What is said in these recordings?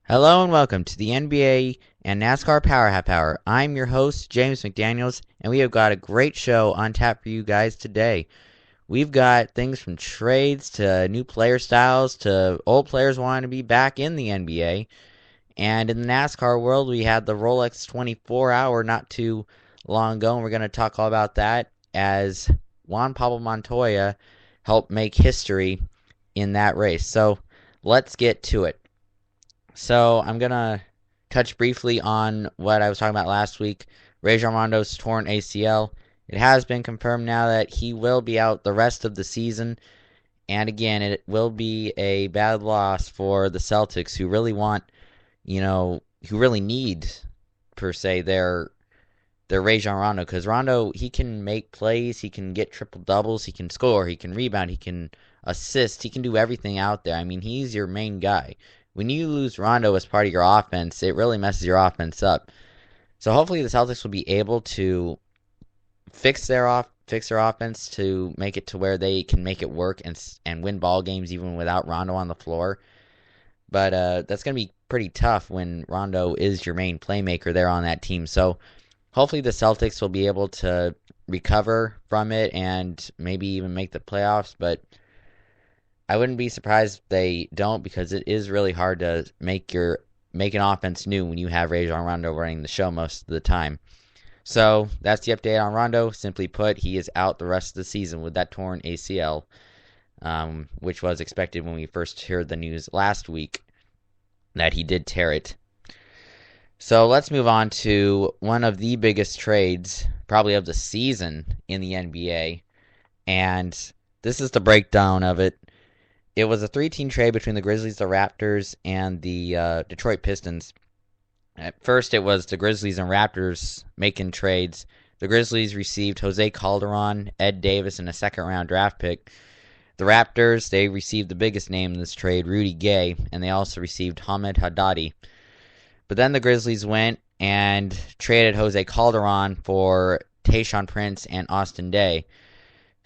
Hello and welcome to the NBA and NASCAR Power Half Hour. I'm your host, James McDaniels, and we have got a great show on tap for you guys today. We've got things from trades to new player styles to old players wanting to be back in the NBA. And in the NASCAR world, we had the Rolex 24 hour not too long ago, and we're going to talk all about that as Juan Pablo Montoya helped make history in that race. So let's get to it. So I'm gonna touch briefly on what I was talking about last week. Rajon Rondo's torn ACL. It has been confirmed now that he will be out the rest of the season, and again, it will be a bad loss for the Celtics, who really want, who really need per se their Rajon Rondo, because Rondo, he can make plays, he can get triple doubles, he can score, he can rebound, he can assist, he can do everything out there. I mean, he's your main guy. When you lose Rondo as part of your offense, it really messes your offense up. So hopefully the Celtics will be able to fix their offense to make it to where they can make it work and win ball games even without Rondo on the floor. But that's going to be pretty tough when Rondo is your main playmaker there on that team. So hopefully the Celtics will be able to recover from it and maybe even make the playoffs. But I wouldn't be surprised if they don't, because it is really hard to make an offense new when you have Rajon Rondo running the show most of the time. So that's the update on Rondo. Simply put, he is out the rest of the season with that torn ACL, which was expected when we first heard the news last week that he did tear it. So let's move on to one of the biggest trades, probably of the season in the NBA, and this is the breakdown of it. It was a three-team trade between the Grizzlies, the Raptors, and the Detroit Pistons. At first, it was the Grizzlies and Raptors making trades. The Grizzlies received Jose Calderon, Ed Davis, and a second-round draft pick. The Raptors, they received the biggest name in this trade, Rudy Gay, and they also received Hamed Haddadi. But then the Grizzlies went and traded Jose Calderon for Tayshaun Prince and Austin Daye.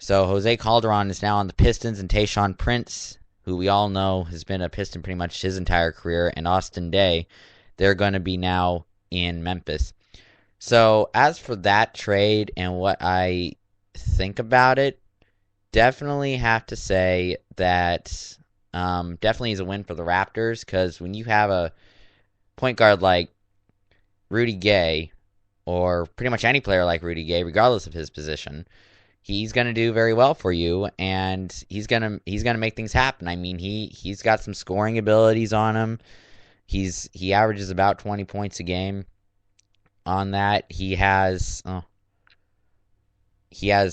So Jose Calderon is now on the Pistons, and Tayshaun Prince, who we all know has been a Piston pretty much his entire career, and Austin Daye, they're going to be now in Memphis. So as for that trade and what I think about it, definitely have to say that definitely is a win for the Raptors, because when you have a point guard like Rudy Gay, or pretty much any player like Rudy Gay, regardless of his position, he's going to do very well for you, and he's going to make things happen. I mean, he's got some scoring abilities on him. He averages about 20 points a game. On that, he has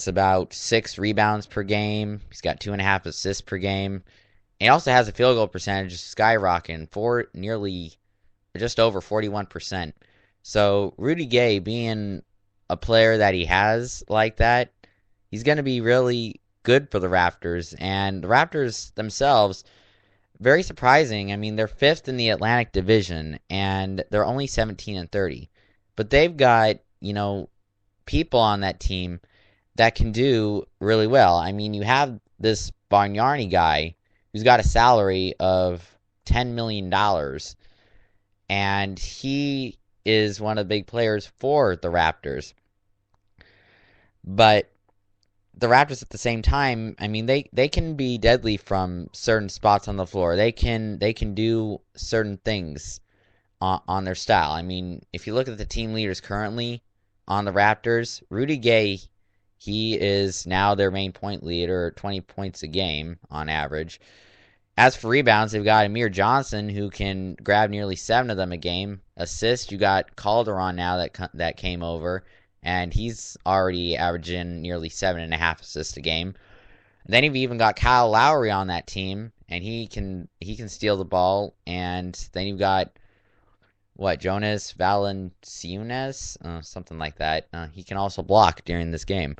about 6 rebounds per game. He's got 2.5 assists per game. He also has a field goal percentage skyrocketing for nearly just over 41%. So Rudy Gay, being a player that he has like that, he's going to be really good for the Raptors. And the Raptors themselves, very surprising. I mean, they're 5th in the Atlantic Division, and they're only 17-30. But they've got, people on that team that can do really well. I mean, you have this Bargnani guy who's got a salary of $10 million, and he is one of the big players for the Raptors. But the Raptors at the same time, I mean, they can be deadly from certain spots on the floor. They can do certain things on their style. I mean, if you look at the team leaders currently on the Raptors, Rudy Gay, he is now their main point leader, 20 points a game on average. As for rebounds, they've got Amir Johnson, who can grab nearly 7 of them a game. Assists, you got Calderon now that came over, and he's already averaging nearly 7.5 assists a game. And then you've even got Kyle Lowry on that team, and he can steal the ball. And then you've got Jonas Valanciunas, something like that. He can also block during this game.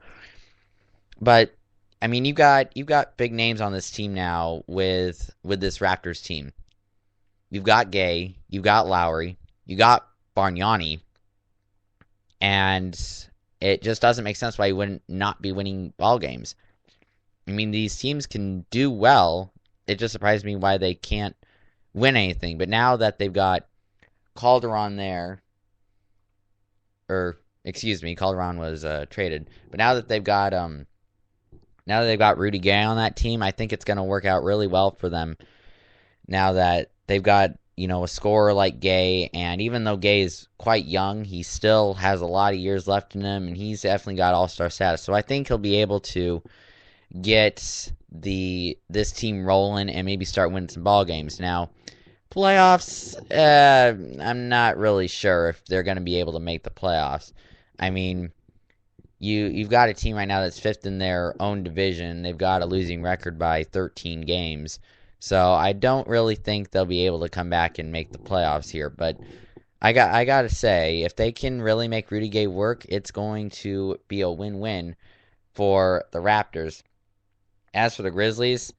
But I mean, you've got big names on this team now with this Raptors team. You've got Gay, you've got Lowry, you got Bargnani, and it just doesn't make sense why you wouldn't not be winning ball games. I mean, these teams can do well. It just surprised me why they can't win anything. But now that they've got Calderon there, or excuse me, Calderon was traded. But now that they've got Rudy Gay on that team, I think it's going to work out really well for them. Now that they've got a scorer like Gay, and even though Gay is quite young, he still has a lot of years left in him, and he's definitely got all-star status. So I think he'll be able to get this team rolling and maybe start winning some ball games. Now, playoffs, I'm not really sure if they're going to be able to make the playoffs. I mean, you've got a team right now that's fifth in their own division. They've got a losing record by 13 games. So I don't really think they'll be able to come back and make the playoffs here. But I gotta say, if they can really make Rudy Gay work, it's going to be a win-win for the Raptors. As for the Grizzlies,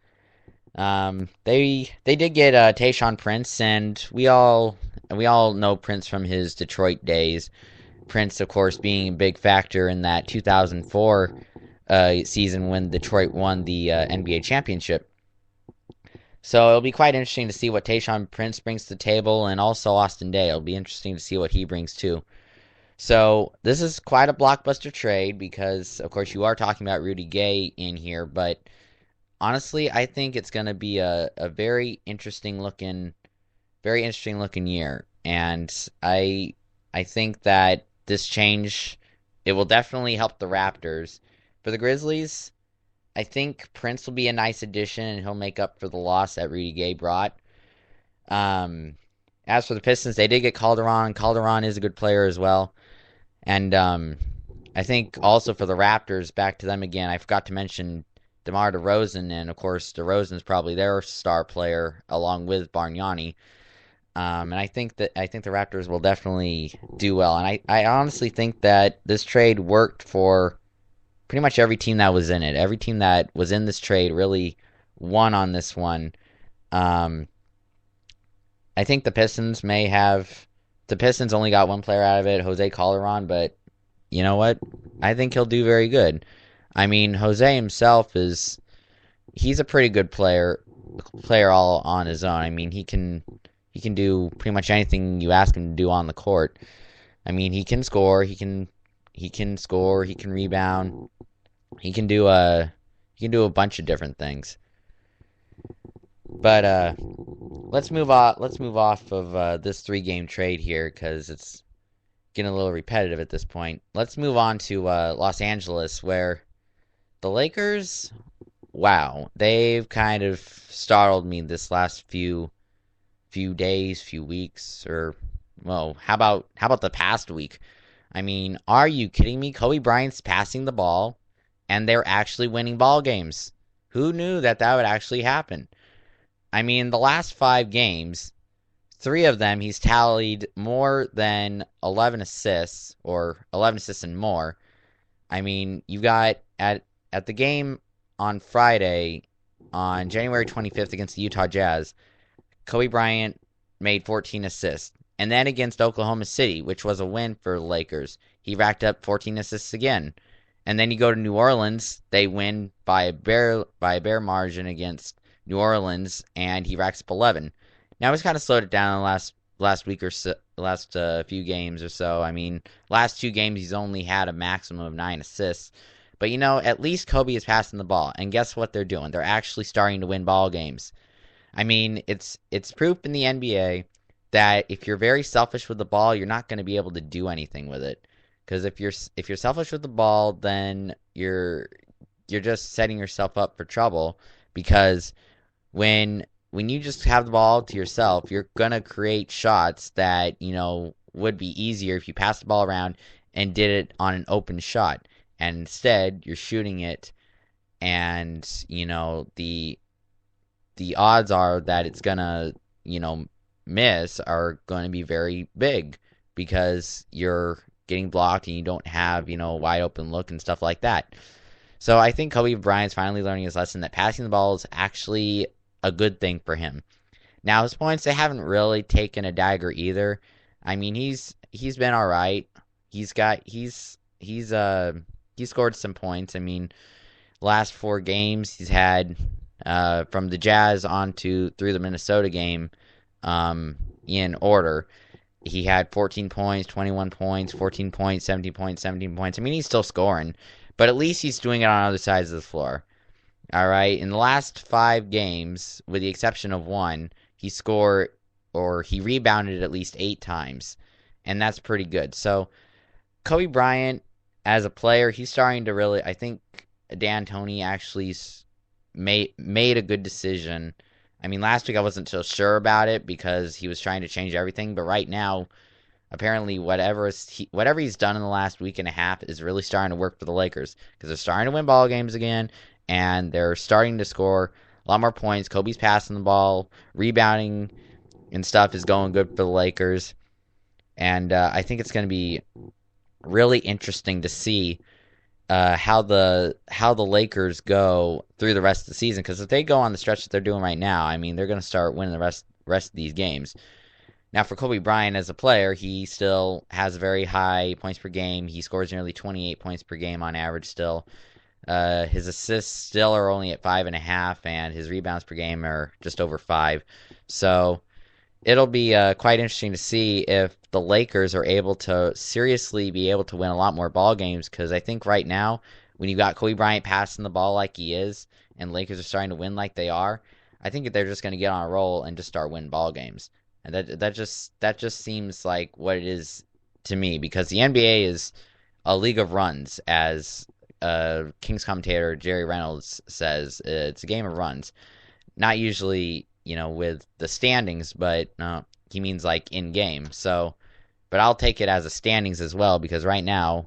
they did get Tayshaun Prince, and we all know Prince from his Detroit days. Prince, of course, being a big factor in that 2004 season when Detroit won the NBA championship. So it'll be quite interesting to see what Tayshaun Prince brings to the table, and also Austin Daye. It'll be interesting to see what he brings too. So this is quite a blockbuster trade because, of course, you are talking about Rudy Gay in here, but honestly, I think it's going to be a very interesting looking year, and I think that this change, it will definitely help the Raptors. For the Grizzlies, I think Prince will be a nice addition, and he'll make up for the loss that Rudy Gay brought. As for the Pistons, they did get Calderon. Calderon is a good player as well. And I think also for the Raptors, back to them again, I forgot to mention DeMar DeRozan, and of course DeRozan is probably their star player along with Bargnani. And I think the Raptors will definitely do well. And I honestly think that this trade worked for pretty much every team that was in it. Every team that was in this trade really won on this one. I think the Pistons only got one player out of it, Jose Calderon, but you know what? I think he'll do very good. I mean, Jose himself he's a pretty good player all on his own. I mean, he can do pretty much anything you ask him to do on the court. I mean, he can score, he can rebound, he can do a bunch of different things. But let's move off of this 3-game trade here because it's getting a little repetitive at this point. Let's move on to Los Angeles, where the Lakers, wow, they've kind of startled me this last few days, few weeks, or well, how about the past week? I mean, are you kidding me? Kobe Bryant's passing the ball, and they're actually winning ball games. Who knew that would actually happen? I mean, the last 5 games, 3 of them he's tallied more than 11 assists, or 11 assists and more. I mean, you got at the game on Friday, on January 25th against the Utah Jazz, Kobe Bryant made 14 assists. And then against Oklahoma City, which was a win for the Lakers, he racked up 14 assists again. And then you go to New Orleans, they win by a bare margin against New Orleans, and he racks up 11. Now he's kind of slowed it down in the last week or so, last few games or so. I mean, last 2 games he's only had a maximum of 9 assists. But at least Kobe is passing the ball, and guess what they're doing? They're actually starting to win ball games. I mean, it's proof in the NBA that if you're very selfish with the ball, you're not going to be able to do anything with it. Because if you're selfish with the ball, then you're just setting yourself up for trouble. Because when you just have the ball to yourself, you're gonna create shots that would be easier if you passed the ball around and did it on an open shot. And instead, you're shooting it, and the odds are that it's gonna miss are going to be very big because you're getting blocked and you don't have wide open look and stuff like that. So I think Kobe Bryant's finally learning his lesson that passing the ball is actually a good thing for him. Now his points, they haven't really taken a dagger either. I mean, he's been all right. He's scored some points. I mean, last 4 games he's had from the Jazz through the Minnesota game, in order. He had 14 points, 21 points, 14 points, 17 points, 17 points. I mean, he's still scoring, but at least he's doing it on other sides of the floor. All right. In the last 5 games, with the exception of one, he scored or he rebounded at least 8 times, and that's pretty good. So Kobe Bryant, as a player, he's starting to really. I think D'Antoni actually made a good decision. I mean, last week I wasn't so sure about it because he was trying to change everything, but right now, apparently, whatever he's done in the last week and a half is really starting to work for the Lakers because they're starting to win ball games again, and they're starting to score a lot more points. Kobe's passing the ball, rebounding and stuff is going good for the Lakers, and I think it's going to be really interesting to see how the Lakers go through the rest of the season. Because if they go on the stretch that they're doing right now, I mean, they're going to start winning the rest of these games. Now, for Kobe Bryant as a player, he still has very high points per game. He scores nearly 28 points per game on average still. His assists still are only at 5.5, and his rebounds per game are just over 5. So it'll be quite interesting to see if the Lakers are able to seriously be able to win a lot more ball games. Because I think right now, when you got Kobe Bryant passing the ball like he is, and Lakers are starting to win like they are, I think that they're just going to get on a roll and just start winning ball games. And that just seems like what it is to me, because the NBA is a league of runs, as Kings commentator Jerry Reynolds says. It's a game of runs, not usually with the standings, but he means like in game. So, but I'll take it as a standings as well, because right now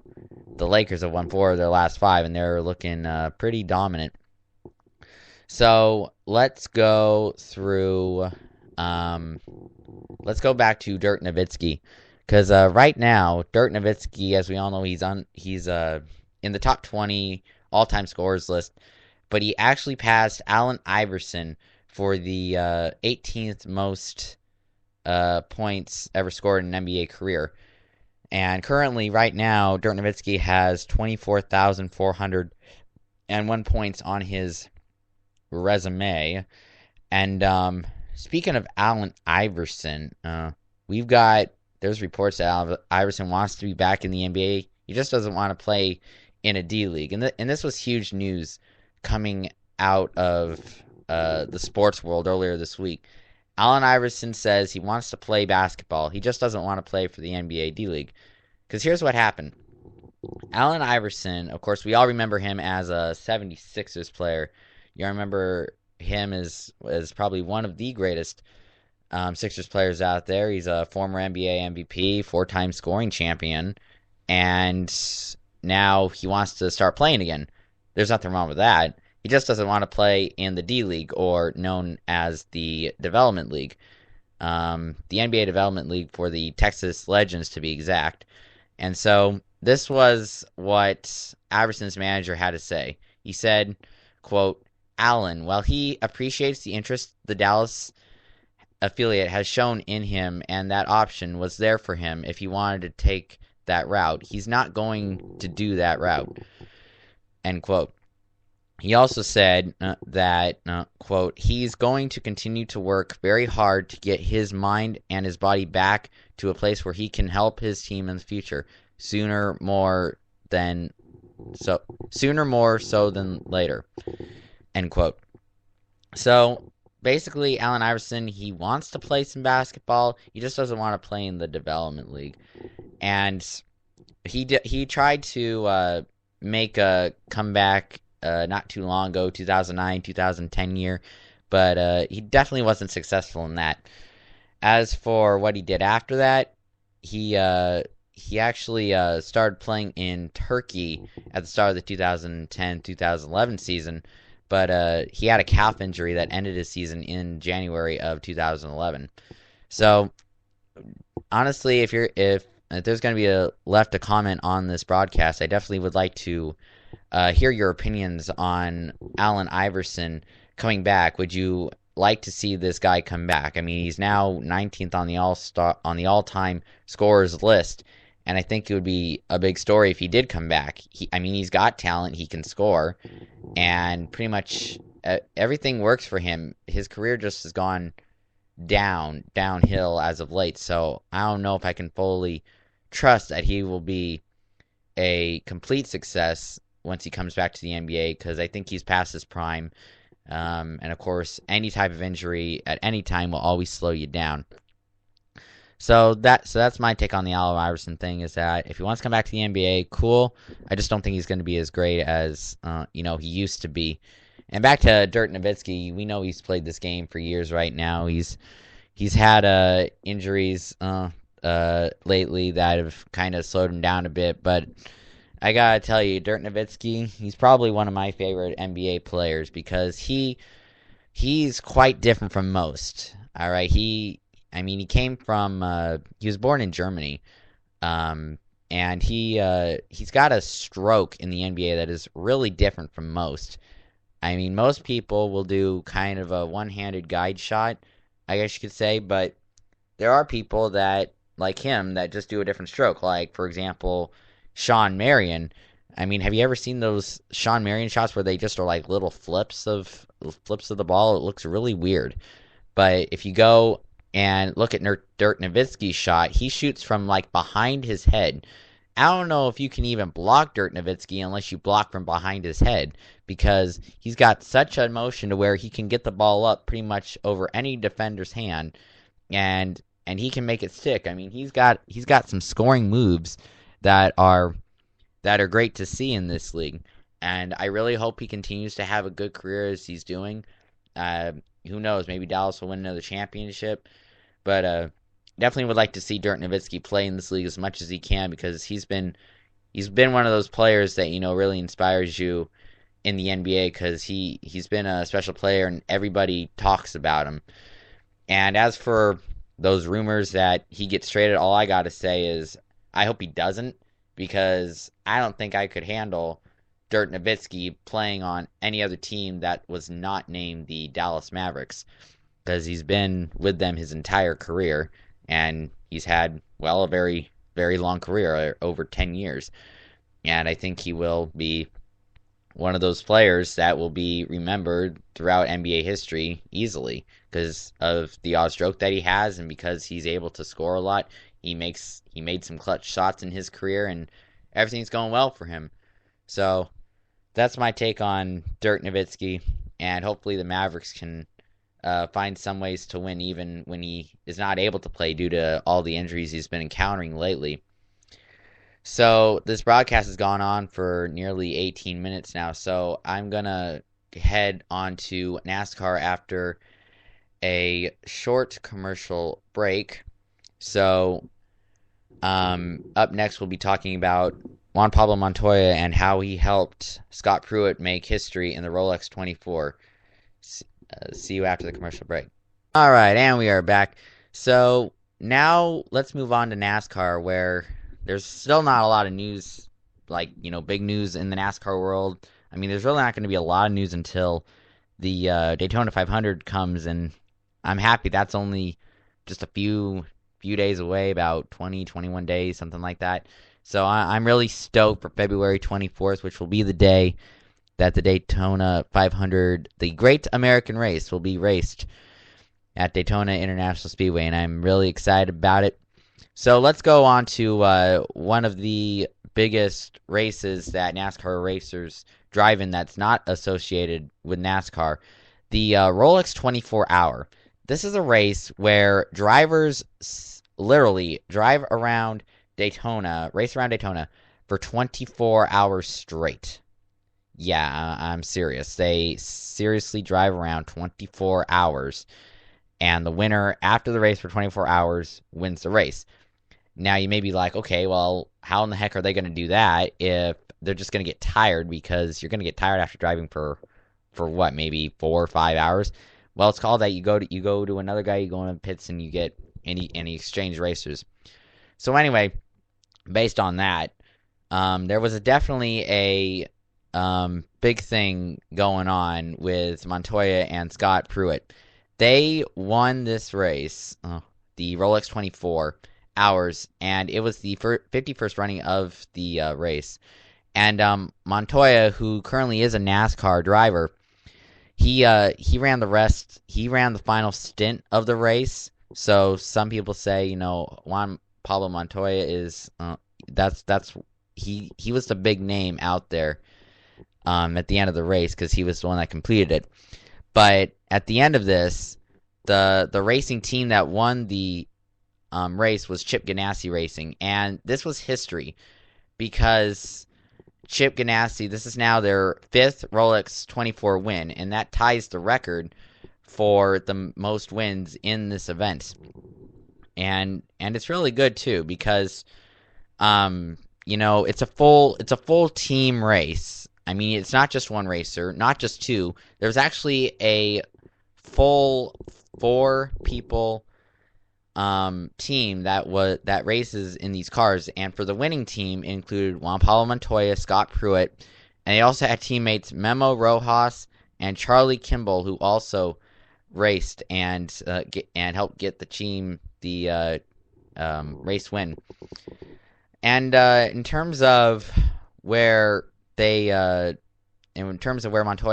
the Lakers have won 4 of their last 5, and they're looking pretty dominant. So let's go through. Let's go back to Dirk Nowitzki, because right now Dirk Nowitzki, as we all know, he's in the top 20 all-time scorers list, but he actually passed Allen Iverson for the 18th most points ever scored in an NBA career. And currently, right now, Dirk Nowitzki has 24,401 points on his resume. And speaking of Allen Iverson, there's reports that Iverson wants to be back in the NBA. He just doesn't want to play in a D League. And this was huge news coming out of the sports world earlier this week. Allen Iverson says he wants to play basketball. He just doesn't want to play for the NBA D League. Because here's what happened. Allen Iverson, of course, we all remember him as a 76ers player. You remember him as probably one of the greatest Sixers players out there. He's a former NBA MVP, 4-time scoring champion, and now he wants to start playing again. There's nothing wrong with that. He just doesn't want to play in the D League, or known as the Development League. The NBA Development League for the Texas Legends, to be exact. And so this was what Iverson's manager had to say. He said, quote, Allen, while he appreciates the interest the Dallas affiliate has shown in him, and that option was there for him if he wanted to take that route, he's not going to do that route, end quote. He also said that, quote, he's going to continue to work very hard to get his mind and his body back to a place where he can help his team in the future, sooner more so than later, end quote. So basically, Allen Iverson, he wants to play some basketball. He just doesn't want to play in the Development League. And he tried to make a comeback not too long ago, 2009, 2010 year, but he definitely wasn't successful in that. As for what he did after that, he actually started playing in Turkey at the start of the 2010-2011 season, but he had a calf injury that ended his season in January of 2011. So honestly, if there's going to be left a comment on this broadcast, I definitely would like to hear your opinions on Allen Iverson coming back. Would you like to see this guy come back? I mean, he's now 19th on the all-time scorers list, and I think it would be a big story if he did come back. He's got talent, he can score, and pretty much everything works for him. His career just has gone downhill as of late. So I don't know if I can fully trust that he will be a complete success once he comes back to the NBA because I think he's past his prime. And of course, any type of injury at any time will always slow you down. So that's my take on the Allen Iverson thing. Is that if he wants to come back to the NBA, cool. I just don't think he's going to be as great as he used to be. And back to Dirk Nowitzki, we know he's played this game for years right now. He's had injuries lately that have kind of slowed him down a bit, but I gotta tell you, Dirk Nowitzki, he's probably one of my favorite NBA players because he's quite different from most. All right, he came from he was born in Germany, and he's got a stroke in the NBA that is really different from most. I mean, most people will do kind of a one-handed guide shot, I guess you could say, but there are people that like him that just do a different stroke. Like, for example, Sean Marion. I mean, have you ever seen those Sean Marion shots where they just are like little flips of the ball? It looks really weird. But if you go and look at Dirk Nowitzki's shot, he shoots from like behind his head. I don't know if you can even block Dirk Nowitzki unless you block from behind his head because he's got such a motion to where he can get the ball up pretty much over any defender's hand and he can make it stick. I mean, he's got some scoring moves that are great to see in this league. And I really hope he continues to have a good career as he's doing. Who knows, maybe Dallas will win another championship. But definitely would like to see Dirk Nowitzki play in this league as much as he can because he's been one of those players that really inspires you in the NBA because he's been a special player and everybody talks about him. And as for those rumors that he gets traded, all I gotta say is I hope he doesn't because I don't think I could handle Dirk Nowitzki playing on any other team that was not named the Dallas Mavericks because he's been with them his entire career and he's had, well, a very, very long career, over 10 years. And I think he will be one of those players that will be remembered throughout NBA history easily because of the odd stroke that he has and because he's able to score a lot. He made some clutch shots in his career and everything's going well for him. So that's my take on Dirk Nowitzki, and hopefully the Mavericks can find some ways to win even when he is not able to play due to all the injuries he's been encountering lately. So this broadcast has gone on for nearly 18 minutes now, so I'm going to head on to NASCAR after a short commercial break. So up next we'll be talking about Juan Pablo Montoya and how he helped Scott Pruitt make history in the Rolex 24. See you after the commercial break. All right, and we are back. So now let's move on to NASCAR, where there's still not a lot of news, like, big news in the NASCAR world. I mean, there's really not going to be a lot of news until the Daytona 500 comes, and I'm happy that's only just a few days away, about 20, 21 days, something like that. So I'm really stoked for February 24th, which will be the day that the Daytona 500, the Great American Race, will be raced at Daytona International Speedway, and I'm really excited about it. So let's go on to one of the biggest races that NASCAR racers drive in that's not associated with NASCAR, the Rolex 24 Hour. This is a race where drivers literally drive around Daytona, race around Daytona for 24 hours straight. Yeah, I'm serious. They seriously drive around 24 hours, and the winner after the race for 24 hours wins the race. Now, you may be like, okay, well, how in the heck are they going to do that if they're just going to get tired? Because you're going to get tired after driving for what, maybe 4 or 5 hours? Well, it's called that. You go to another guy, you go in the pits, and you get any exchange racers. So anyway, based on that, there was definitely a big thing going on with Montoya and Scott Pruitt. They won this race, the Rolex 24 Hours, and it was the 51st running of the race. And Montoya, who currently is a NASCAR driver, he ran the rest. He ran the final stint of the race. So some people say, Juan Pablo Montoya is that's he was the big name out there at the end of the race because he was the one that completed it. But at the end of this, the racing team that won the race was Chip Ganassi Racing, and this was history because Chip Ganassi, this is now their 5th Rolex 24 win, and that ties the record for the most wins in this event. And it's really good too because it's a full team race. I mean, it's not just one racer, not just two. There's actually a full 4 people team that races in these cars, and for the winning team it included Juan Pablo Montoya, Scott Pruitt, and they also had teammates Memo Rojas and Charlie Kimball, who also raced and helped get the team the race win. And in terms of where Montoya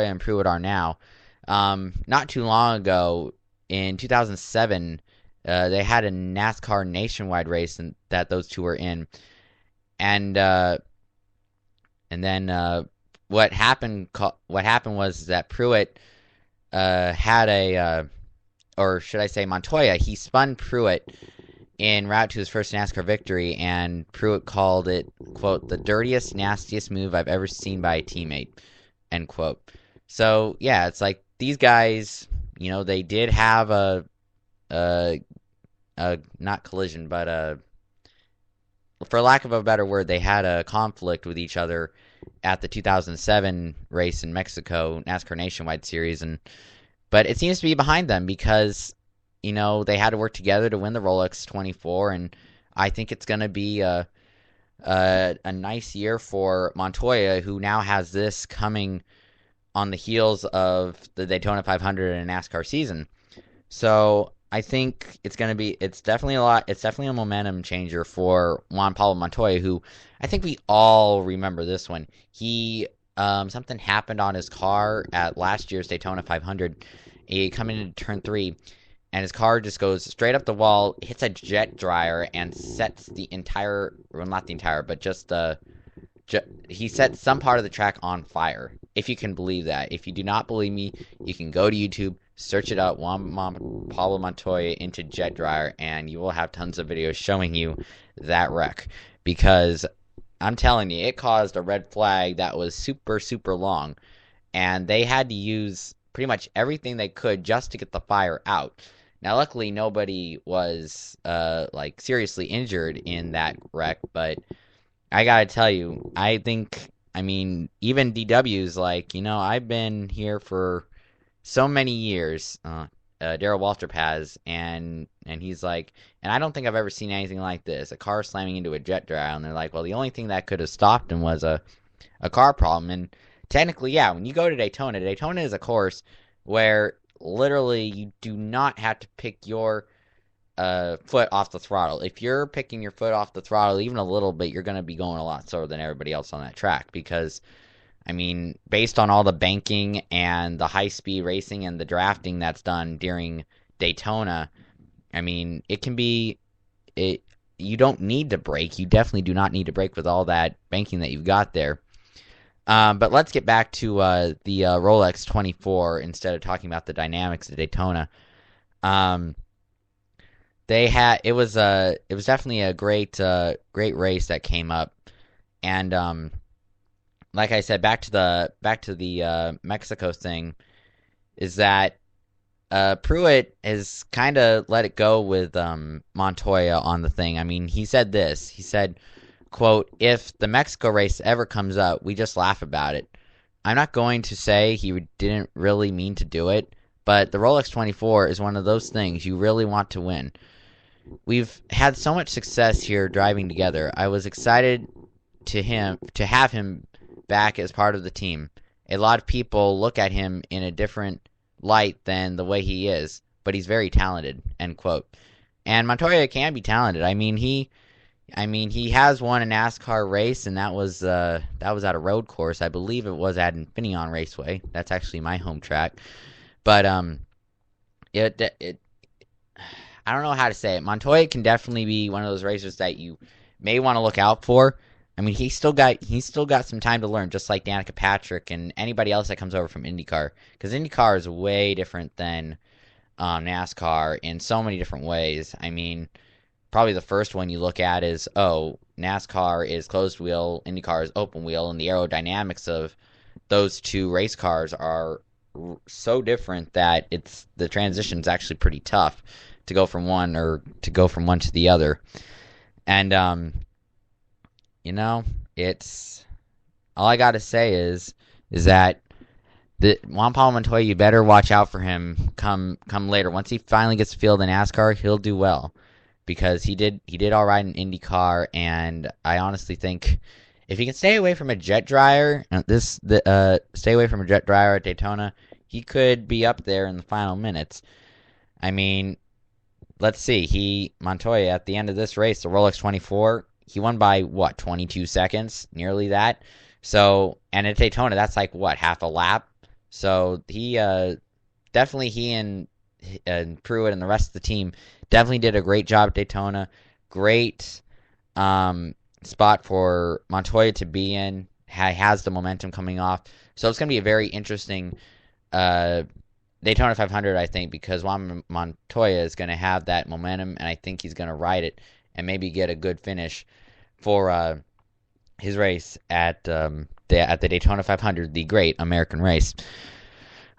and Pruitt are now, not too long ago in 2007. They had a NASCAR nationwide race that those two were in, and then what happened was that Pruitt or should I say Montoya, he spun Pruitt en route to his first NASCAR victory, and Pruitt called it, quote, "the dirtiest, nastiest move I've ever seen by a teammate," end quote. So yeah, it's like these guys, they did have a not collision, but for lack of a better word, they had a conflict with each other at the 2007 race in Mexico, NASCAR Nationwide Series, but it seems to be behind them because they had to work together to win the Rolex 24, and I think it's going to be a nice year for Montoya, who now has this coming on the heels of the Daytona 500 and NASCAR season. So I think it's definitely a momentum changer for Juan Pablo Montoya, who I think we all remember this one. He something happened on his car at last year's Daytona 500. He coming into turn 3, and his car just goes straight up the wall, hits a jet dryer, and sets the entire, well, not the entire, but just he set some part of the track on fire. If you can believe that. If you do not believe me, you can go to YouTube, search it up, Juan Pablo Montoya into jet dryer, and you will have tons of videos showing you that wreck. Because I'm telling you, it caused a red flag that was super, super long, and they had to use pretty much everything they could just to get the fire out. Now, luckily, nobody was seriously injured in that wreck, but I gotta tell you, even DW's like, I've been here for so many years, Darrell Waltrip has, and he's like, and I don't think I've ever seen anything like this, a car slamming into a jet dryer, and they're like, well, the only thing that could have stopped him was a car problem, and technically, yeah, when you go to Daytona is a course where literally you do not have to pick your foot off the throttle. If you're picking your foot off the throttle even a little bit, you're going to be going a lot slower than everybody else on that track because, based on all the banking and the high-speed racing and the drafting that's done during Daytona, it can be... you don't need to brake. You definitely do not need to brake with all that banking that you've got there. But let's get back to the Rolex 24 instead of talking about the dynamics of Daytona. It was definitely a great race that came up, and like I said, back to the Mexico thing, is that Pruitt has kind of let it go with Montoya on the thing. He said this. He said, quote, "If the Mexico race ever comes up, we just laugh about it. I'm not going to say he didn't really mean to do it, but the Rolex 24 is one of those things you really want to win. We've had so much success here driving together. I was excited to have him back as part of the team. A lot of people look at him in a different light than the way he is, but he's very talented," end quote. And Montoya can be talented. I mean, he has won a NASCAR race, and that was at a road course. I believe it was at Infineon Raceway. That's actually my home track. But it I don't know how to say it. Montoya can definitely be one of those racers that you may want to look out for. I mean, he's still got some time to learn, just like Danica Patrick and anybody else that comes over from IndyCar, because IndyCar is way different than NASCAR in so many different ways. I mean, probably the first one you look at is, oh, NASCAR is closed wheel, IndyCar is open wheel, and the aerodynamics of those two race cars are so different that the transition is actually pretty tough to go from one to the other. And you know, it's all I got to say is that the Juan Pablo Montoya, you better watch out for him come later. Once he finally gets the field in NASCAR, he'll do well because he did all right in IndyCar, and I honestly think if he can stay away from a jet dryer, stay away from a jet dryer at Daytona, he could be up there in the final minutes. I mean, let's see. Montoya at the end of this race, the Rolex 24, he won by what, 22 seconds, nearly that. So, and at Daytona, that's like what, half a lap. So he definitely and Pruitt and the rest of the team definitely did a great job at Daytona. Great spot for Montoya to be in. Has the momentum coming off. So it's going to be a very interesting Daytona 500, I think, because Juan Montoya is going to have that momentum, and I think he's going to ride it and maybe get a good finish for his race at the Daytona 500, the great American race.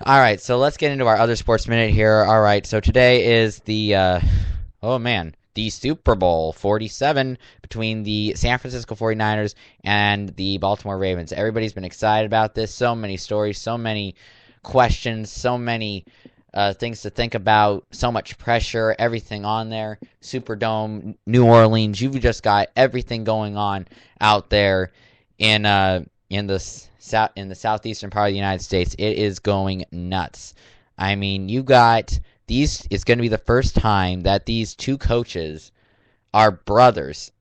All right, so let's get into our other sports minute here. All right, so today is the Super Bowl 47 between the San Francisco 49ers and the Baltimore Ravens. Everybody's been excited about this. So many stories, so many questions, so many things to think about, so much pressure, everything on there. Superdome, New Orleans, you've just got everything going on out there in the southeastern part of the United States. It is going nuts. I mean, you got these. It's going to be the first time that these two coaches are brothers,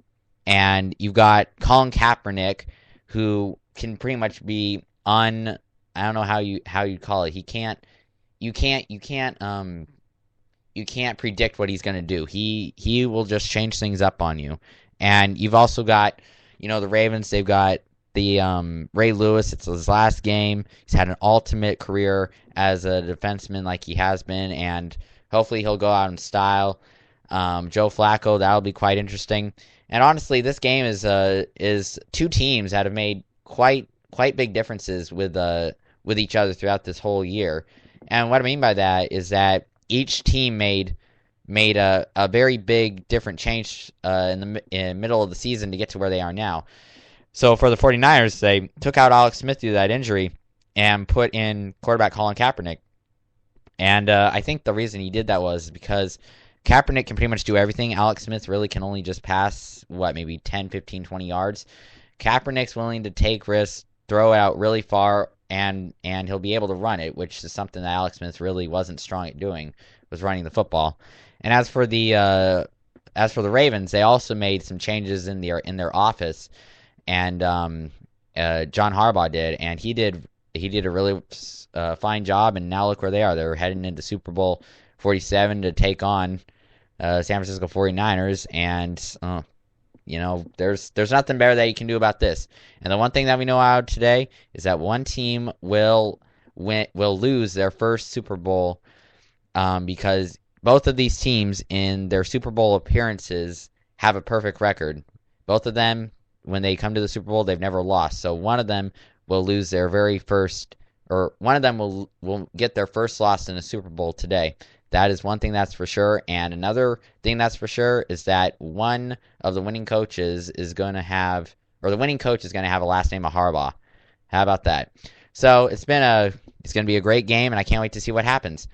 and you've got Colin Kaepernick, who can pretty much be I don't know how you call it. You can't predict what he's going to do. He will just change things up on you. And you've also got, the Ravens. They've got the Ray Lewis. It's his last game. He's had an ultimate career as a defenseman like he has been, and hopefully he'll go out in style. Joe Flacco, that'll be quite interesting. And honestly, this game is two teams that have made quite big differences with each other throughout this whole year. And what I mean by that is that each team made a very big different change in the middle of the season to get to where they are now. So for the 49ers, they took out Alex Smith due to that injury and put in quarterback Colin Kaepernick. And I think the reason he did that was because Kaepernick can pretty much do everything. Alex Smith really can only just pass, maybe 10, 15, 20 yards. Kaepernick's willing to take risks, throw it out really far, and he'll be able to run it, which is something that Alex Smith really wasn't strong at doing, was running the football. And as for the Ravens, they also made some changes in their office, and John Harbaugh did, and he did a really fine job. And now look where they are. They're heading into Super Bowl 47 to take on San Francisco 49ers, and there's nothing better that you can do about this. And the one thing that we know out today is that one team will lose their first Super Bowl because both of these teams in their Super Bowl appearances have a perfect record. Both of them, when they come to the Super Bowl, they've never lost. So one of them will lose their very first, or one of them will get their first loss in a Super Bowl today. That is one thing that's for sure. And another thing that's for sure is that one of the winning coaches is going to have, or the winning coach is going to have a last name of Harbaugh. How about that? So it's going to be a great game, and I can't wait to see what happens.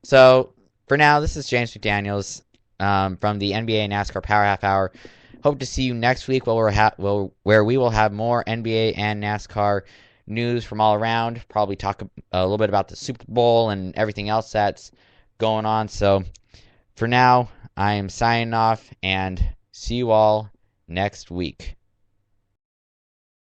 So for now, this is James McDaniels from the NBA NASCAR Power Half Hour. Hope to see you next week where we will have more NBA and NASCAR news from all around. Probably talk a little bit about the Super Bowl and everything else that's going on. So for now, I am signing off, and see you all next week.